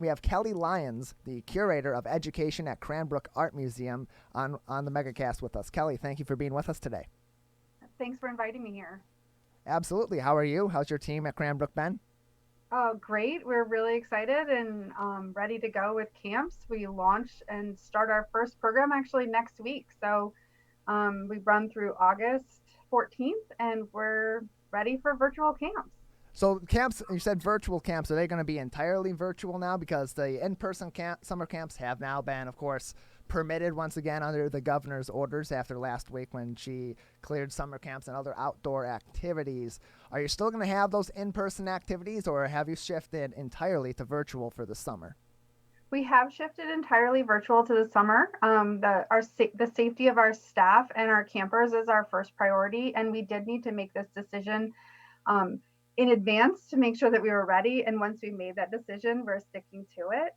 we have Kelly Lyons, the Curator of Education at Cranbrook Art Museum, on the MegaCast with us. Kelly, thank you for being with us today. Thanks for inviting me here. Absolutely. How are you? How's your team at Cranbrook been? Oh, great. We're really excited and ready to go with camps. We launch and start our first program actually next week. So we run through August 14th and we're ready for virtual camps. So camps, you said virtual camps. Are they going to be entirely virtual now? Because the in-person summer camps have now been, of course, permitted once again under the governor's orders after last week when she cleared summer camps and other outdoor activities. Are you still going to have those in-person activities, or have you shifted entirely to virtual for the summer? We have shifted entirely virtual to the summer. The safety of our staff and our campers is our first priority, and we did need to make this decision um, in advance to make sure that we were ready. And once we made that decision, we're sticking to it.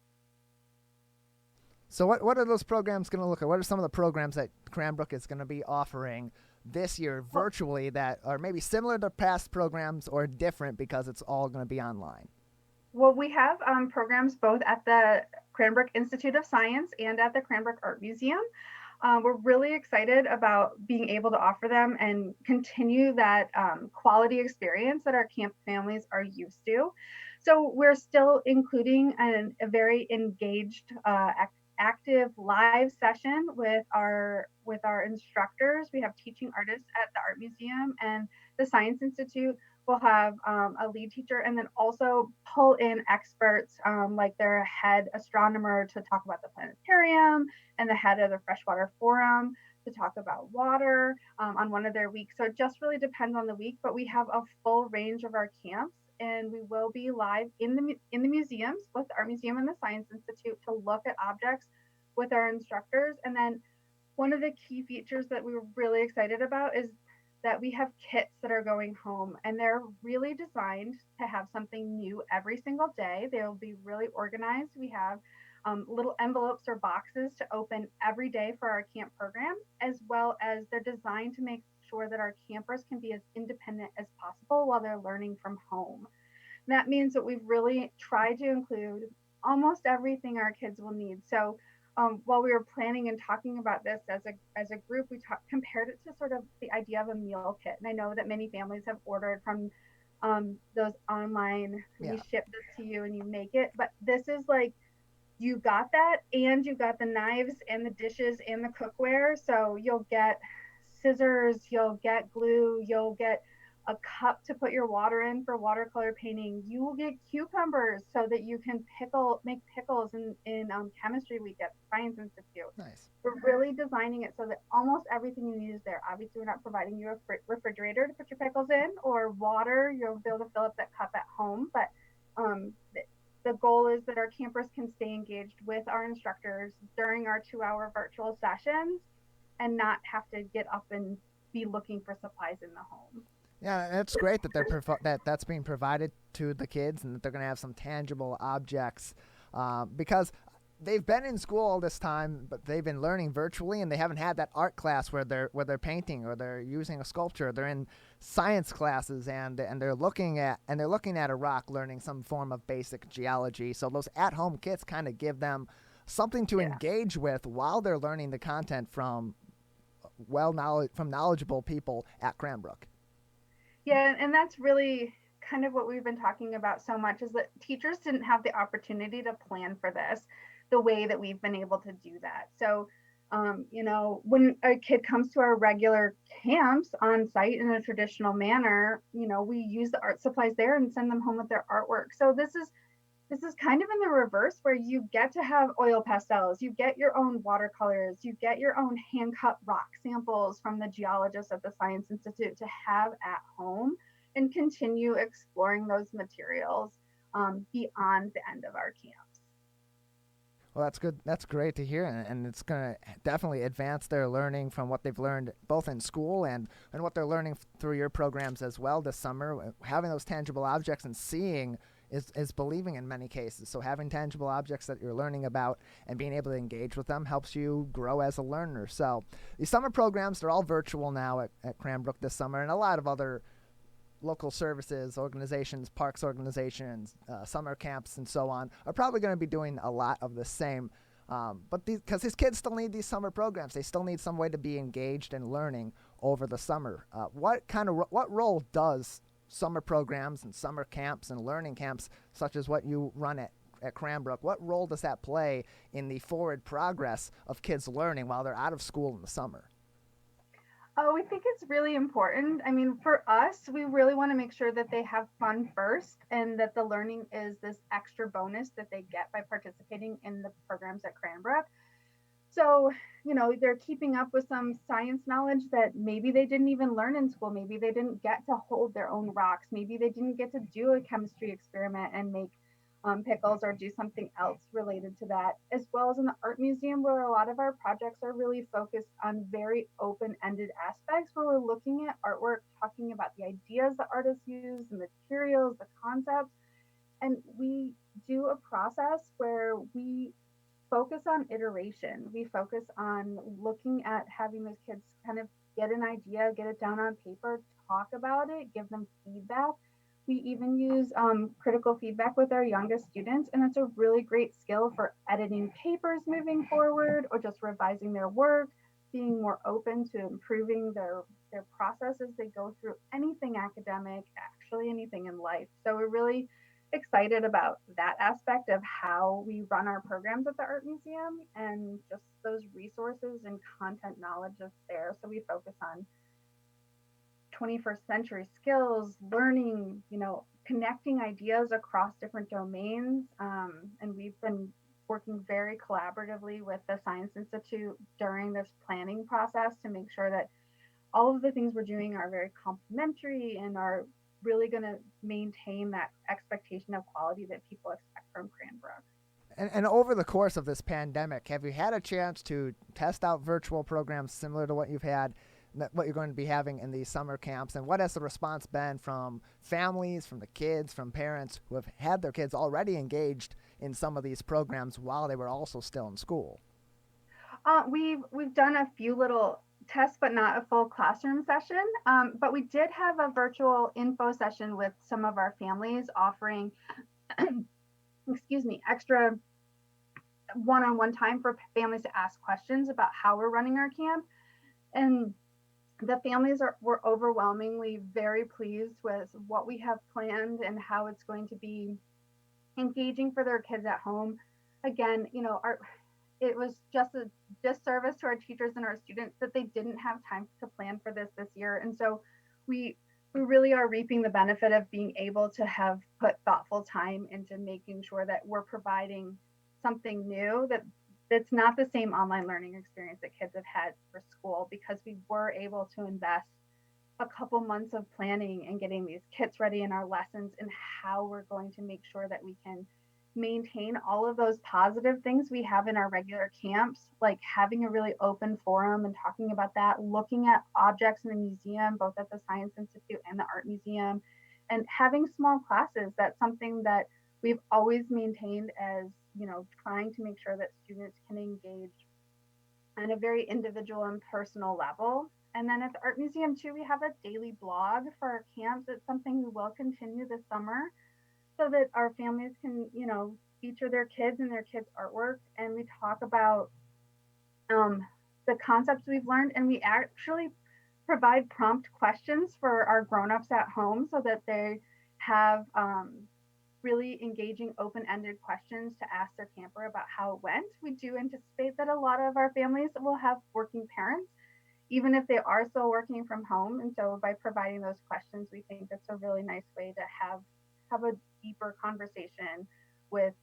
So what are those programs going to look like? What are some of the programs that Cranbrook is going to be offering this year Well, virtually that are maybe similar to past programs or different because it's all going to be online? Well, we have programs both at the Cranbrook Institute of Science and at the Cranbrook Art Museum. We're really excited about being able to offer them and continue that quality experience that our camp families are used to. So we're still including a very engaged, active live session with our instructors. We have teaching artists at the Art Museum and the Science Institute. We'll have a lead teacher and then also pull in experts like their head astronomer to talk about the planetarium and the head of the freshwater forum to talk about water on one of their weeks. So it just really depends on the week, but we have a full range of our camps and we will be live in the museums with the Art Museum and the Science Institute to look at objects with our instructors. And then one of the key features that we were really excited about is that we have kits that are going home and they're really designed to have something new every single day. They'll be really organized. We have little envelopes or boxes to open every day for our camp program, as well as they're designed to make sure that our campers can be as independent as possible while they're learning from home. And that means that we've really tried to include almost everything our kids will need. So while we were planning and talking about this as a group, we compared it to sort of the idea of a meal kit. And I know that many families have ordered from those online, we Yeah. ship this to you and you make it. But this is like you got that and you got the knives and the dishes and the cookware. So you'll get scissors, you'll get glue, you'll get a cup to put your water in for watercolor painting. You will get cucumbers so that you can make pickles in chemistry week at Science Institute. Nice. We're really designing it so that almost everything you need is there. Obviously, we're not providing you a refrigerator to put your pickles in or water. You'll be able to fill up that cup at home, but the goal is that our campers can stay engaged with our instructors during our 2-hour virtual sessions and not have to get up and be looking for supplies in the home. Yeah, it's great that that's being provided to the kids and that they're going to have some tangible objects because they've been in school all this time, but they've been learning virtually, and they haven't had that art class where they're painting or they're using a sculpture. They're in science classes and they're looking at a rock, learning some form of basic geology. So those at-home kits kind of give them something to Yeah. engage with while they're learning the content from knowledgeable people at Cranbrook. Yeah, and that's really kind of what we've been talking about so much is that teachers didn't have the opportunity to plan for this the way that we've been able to do that. So, when a kid comes to our regular camps on site in a traditional manner, we use the art supplies there and send them home with their artwork. So this is kind of in the reverse where you get to have oil pastels, you get your own watercolors, you get your own hand cut rock samples from the geologists at the Science Institute to have at home and continue exploring those materials beyond the end of our camps. Well, that's good. That's great to hear, and it's going to definitely advance their learning from what they've learned both in school and what they're learning through your programs as well this summer. Having those tangible objects and seeing is believing in many cases. So having tangible objects that you're learning about and being able to engage with them helps you grow as a learner. So these summer programs, they're all virtual now at Cranbrook this summer, and a lot of other local services organizations, parks organizations, summer camps, and so on are probably going to be doing a lot of the same. But because these kids still need these summer programs, they still need some way to be engaged and learning over the summer. What role does summer programs and summer camps and learning camps, such as what you run at Cranbrook, what role does that play in the forward progress of kids learning while they're out of school in the summer? Oh, we think it's really important. I mean, for us, we really want to make sure that they have fun first and that the learning is this extra bonus that they get by participating in the programs at Cranbrook. So, they're keeping up with some science knowledge that maybe they didn't even learn in school. Maybe they didn't get to hold their own rocks. Maybe they didn't get to do a chemistry experiment and make pickles or do something else related to that, as well as in the art museum, where a lot of our projects are really focused on very open-ended aspects, where we're looking at artwork, talking about the ideas the artists use, the materials, the concepts, and we do a process where we focus on iteration. We focus on looking at having those kids kind of get an idea, get it down on paper, talk about it, give them feedback. We even use critical feedback with our youngest students, and it's a really great skill for editing papers moving forward or just revising their work, being more open to improving their process as they go through anything academic, actually anything in life. So we're really excited about that aspect of how we run our programs at the Art Museum, and just those resources and content knowledge is there. So we focus on 21st century skills, learning, connecting ideas across different domains. And we've been working very collaboratively with the Science Institute during this planning process to make sure that all of the things we're doing are very complementary and are really going to maintain that expectation of quality that people expect from Cranbrook. And over the course of this pandemic, have you had a chance to test out virtual programs similar to what you've had, what you're going to be having in these summer camps? And what has the response been from families, from the kids, from parents who have had their kids already engaged in some of these programs while they were also still in school? We've done a few little tests, but not a full classroom session. But we did have a virtual info session with some of our families offering, extra one-on-one time for families to ask questions about how we're running our camp. And the families were overwhelmingly very pleased with what we have planned and how it's going to be engaging for their kids at home. Again, it was just a disservice to our teachers and our students that they didn't have time to plan for this year. And so we really are reaping the benefit of being able to have put thoughtful time into making sure that we're providing something new that's not the same online learning experience that kids have had for school, because we were able to invest a couple months of planning and getting these kits ready in our lessons and how we're going to make sure that we can maintain all of those positive things we have in our regular camps, like having a really open forum and talking about that, looking at objects in the museum, both at the Science Institute and the Art Museum, and having small classes. That's something that we've always maintained as, trying to make sure that students can engage on a very individual and personal level. And then at the Art Museum too, we have a daily blog for our camps. It's something we will continue this summer, so that our families can, feature their kids and their kids' artwork. And we talk about the concepts we've learned, and we actually provide prompt questions for our grown-ups at home so that they have really engaging open-ended questions to ask their camper about how it went. We do anticipate that a lot of our families will have working parents, even if they are still working from home. And so by providing those questions, we think that's a really nice way to have a deeper conversation with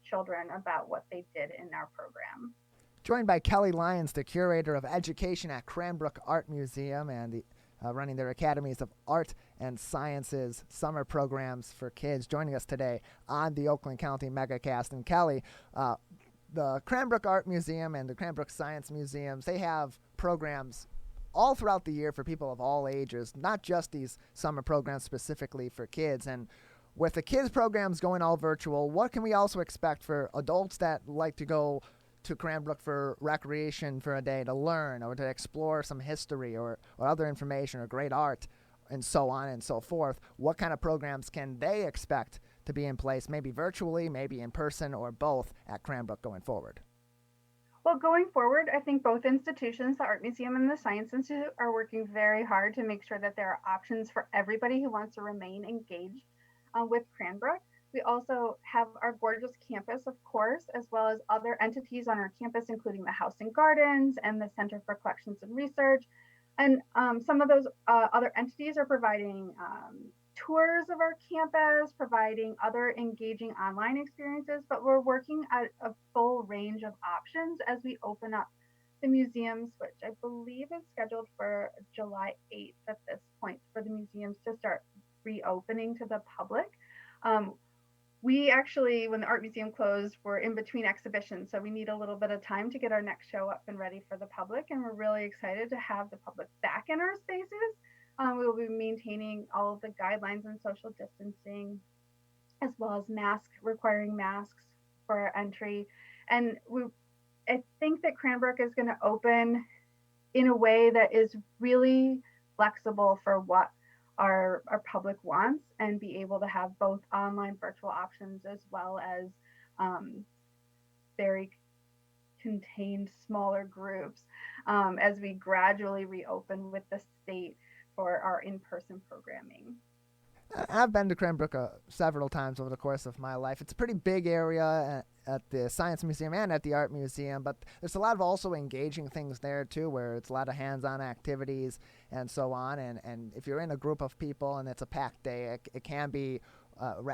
children about what they did in our program. Joined by Kelly Lyons, the Curator of Education at Cranbrook Art Museum, and running their Academies of Art and Sciences summer programs for kids, joining us today on the Oakland County Megacast. And Kelly, the Cranbrook Art Museum and the Cranbrook Science Museums, they have programs all throughout the year for people of all ages, not just these summer programs specifically for kids. And with the kids programs going all virtual, what can we also expect for adults that like to go to Cranbrook for recreation for a day, to learn or to explore some history or other information or great art? and so on and so forth, what kind of programs can they expect to be in place, maybe virtually, maybe in person, or both at Cranbrook going forward? Well, going forward, I think both institutions, the Art Museum and the Science Institute, are working very hard to make sure that there are options for everybody who wants to remain engaged with Cranbrook. We also have our gorgeous campus, of course, as well as other entities on our campus, including the House and Gardens and the Center for Collections and Research. And some of those other entities are providing tours of our campus, providing other engaging online experiences, but we're working at a full range of options as we open up the museums, which I believe is scheduled for July 8th at this point for the museums to start reopening to the public. We actually, when the art museum closed, we're in between exhibitions, so we need a little bit of time to get our next show up and ready for the public, and we're really excited to have the public back in our spaces. We will be maintaining all of the guidelines and social distancing, as well as requiring masks for our entry. And I think that Cranbrook is going to open in a way that is really flexible for what our public wants, and be able to have both online virtual options as well as very contained smaller groups as we gradually reopen with the state for our in-person programming. I've been to Cranbrook several times over the course of my life. It's a pretty big area at the Science Museum and at the Art Museum, but there's a lot of also engaging things there too, where it's a lot of hands-on activities and so on. And if you're in a group of people and it's a packed day, it can be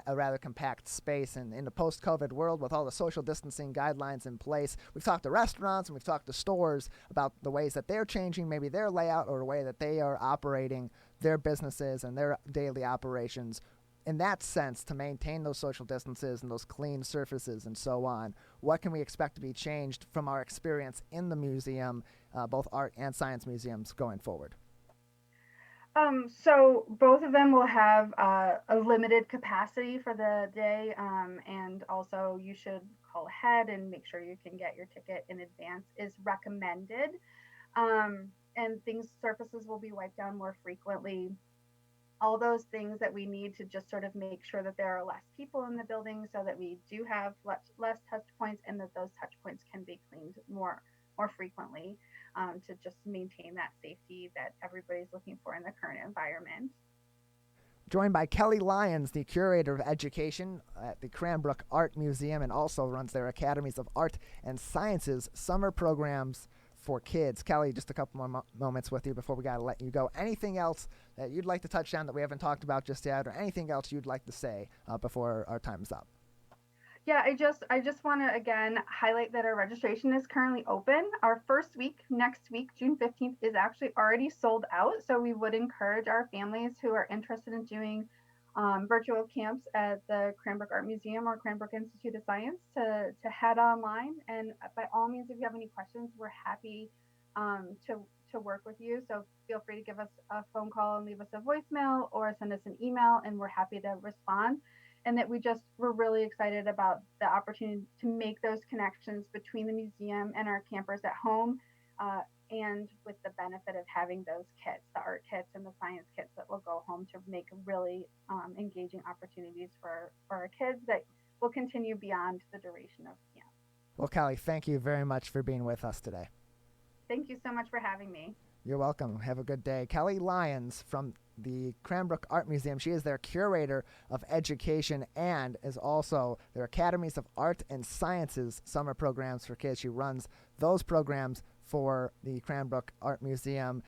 a rather compact space. And in the post-COVID world, with all the social distancing guidelines in place, we've talked to restaurants and we've talked to stores about the ways that they're changing maybe their layout or the way that they are operating their businesses and their daily operations in that sense to maintain those social distances and those clean surfaces and so on. What can we expect to be changed from our experience in the museum, both art and science museums, going forward? So both of them will have a limited capacity for the day, and also you should call ahead and make sure you can get your ticket in advance is recommended. And surfaces will be wiped down more frequently. All those things that we need to just sort of make sure that there are less people in the building, so that we do have less touch points, and that those touch points can be cleaned more frequently, to just maintain that safety that everybody's looking for in the current environment. Joined by Kelly Lyons, the Curator of Education at the Cranbrook Art Museum, and also runs their Academies of Art and Sciences summer programs for kids. Kelly, just a couple more moments with you before we got to let you go. Anything else that you'd like to touch on that we haven't talked about just yet, or anything else you'd like to say before our time is up? Yeah, I just want to again highlight that our registration is currently open. Our first week, next week, June 15th, is actually already sold out. So we would encourage our families who are interested in doing virtual camps at the Cranbrook Art Museum or Cranbrook Institute of Science to head online. And by all means, if you have any questions, we're happy to work with you. So feel free to give us a phone call and leave us a voicemail, or send us an email, and we're happy to respond. And that we're really excited about the opportunity to make those connections between the museum and our campers at home, and with the benefit of having those kits, the art kits and the science kits that will go home, to make really engaging opportunities for our kids that will continue beyond the duration of camp. Well, Kelly, thank you very much for being with us today. Thank you so much for having me. You're welcome. Have a good day. Kelly Lyons from the Cranbrook Art Museum. She is their Curator of Education and is also their Academies of Art and Sciences summer programs for kids. She runs those programs for the Cranbrook Art Museum.